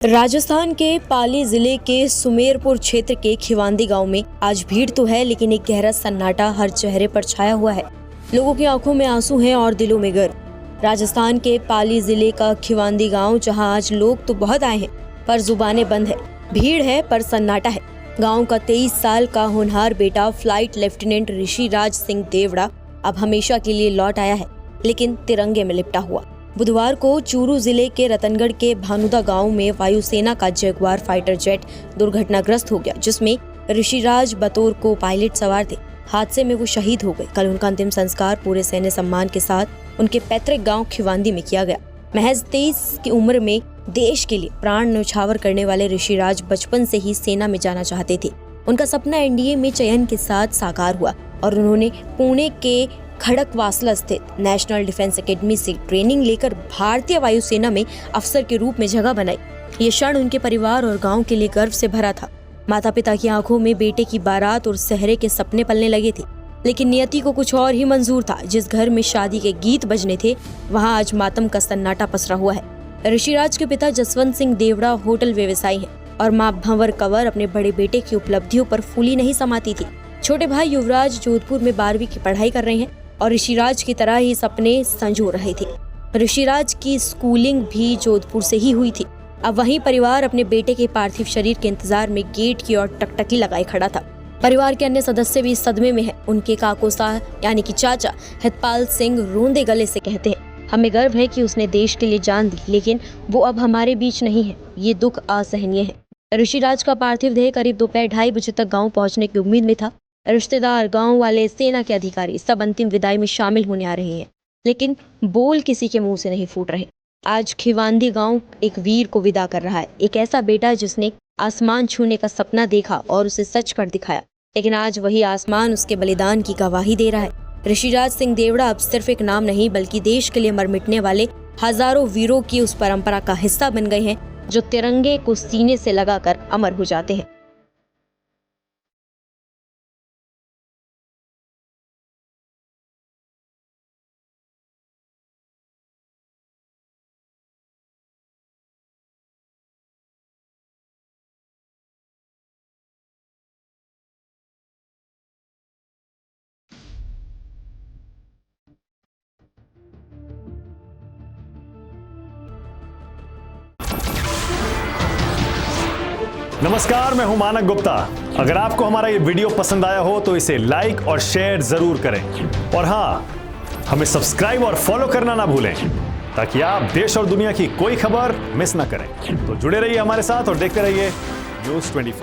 राजस्थान के पाली जिले के सुमेरपुर क्षेत्र के खिवांदी गांव में आज भीड़ तो है, लेकिन एक गहरा सन्नाटा हर चेहरे पर छाया हुआ है। लोगों की आंखों में आंसू हैं और दिलों में गर्व। राजस्थान के पाली जिले का खिवांदी गांव, जहां आज लोग तो बहुत आए हैं पर जुबानें बंद है। भीड़ है पर सन्नाटा है। गाँव का 23 साल का होनहार बेटा फ्लाइट लेफ्टिनेंट ऋषिराज सिंह देवड़ा अब हमेशा के लिए लौट आया है, लेकिन तिरंगे में लिपटा हुआ। बुधवार को चूरू जिले के रतनगढ़ के भानुदा गांव में वायुसेना का जगुआर फाइटर जेट दुर्घटनाग्रस्त हो गया, जिसमें ऋषिराज बतौर को पायलट सवार थे। हादसे में वो शहीद हो गए। कल उनका अंतिम संस्कार पूरे सैन्य सम्मान के साथ उनके पैतृक गांव खिवांदी में किया गया। महज 23 की उम्र में देश के लिए प्राण न्यौछावर करने वाले ऋषिराज बचपन से ही सेना में जाना चाहते थे। उनका सपना एनडीए में चयन के साथ साकार हुआ और उन्होंने पुणे के खड़कवासला स्थित नेशनल डिफेंस एकेडमी से ट्रेनिंग लेकर भारतीय वायुसेना में अफसर के रूप में जगह बनाई। ये क्षण उनके परिवार और गांव के लिए गर्व से भरा था। माता पिता की आंखों में बेटे की बारात और सहरे के सपने पलने लगे थे, लेकिन नियति को कुछ और ही मंजूर था। जिस घर में शादी के गीत बजने थे, वहां आज मातम का सन्नाटा पसरा हुआ है। ऋषिराज के पिता जसवंत सिंह देवड़ा होटल व्यवसायी हैं और मां भंवर कंवर अपने बड़े बेटे की उपलब्धियों पर फूली नहीं समाती थी। छोटे भाई युवराज जोधपुर में 12वीं की पढ़ाई कर रहे हैं और ऋषिराज की तरह ही सपने संजो रहे थे। ऋषिराज की स्कूलिंग भी जोधपुर से ही हुई थी। अब वहीं परिवार अपने बेटे के पार्थिव शरीर के इंतजार में गेट की ओर टकटकी लगाए खड़ा था। परिवार के अन्य सदस्य भी सदमे में हैं। उनके काकोसा यानी कि चाचा हितपाल सिंह रोंदे गले से कहते हैं, हमें गर्व है कि उसने देश के लिए जान दी, लेकिन वो अब हमारे बीच नहीं है। ये दुख असहनीय है। ऋषिराज का पार्थिव देह करीब दोपहर 2:30 बजे तक गाँव पहुँचने की उम्मीद में था। रिश्तेदार, गांव वाले, सेना के अधिकारी सब अंतिम विदाई में शामिल होने आ रहे हैं, लेकिन बोल किसी के मुंह से नहीं फूट रहे। आज खिवांदी गांव एक वीर को विदा कर रहा है, एक ऐसा बेटा जिसने आसमान छूने का सपना देखा और उसे सच कर दिखाया, लेकिन आज वही आसमान उसके बलिदान की गवाही दे रहा है। ऋषिराज सिंह देवड़ा अब सिर्फ एक नाम नहीं, बल्कि देश के लिए मर मिटने वाले हजारों वीरों की उस परंपरा का हिस्सा बन गए हैं जो तिरंगे को सीने से लगाकर अमर हो जाते हैं। नमस्कार, मैं हूं मानक गुप्ता। अगर आपको हमारा ये वीडियो पसंद आया हो तो इसे लाइक और शेयर जरूर करें, और हाँ, हमें सब्सक्राइब और फॉलो करना ना भूलें ताकि आप देश और दुनिया की कोई खबर मिस ना करें। तो जुड़े रहिए हमारे साथ और देखते रहिए न्यूज़ 24।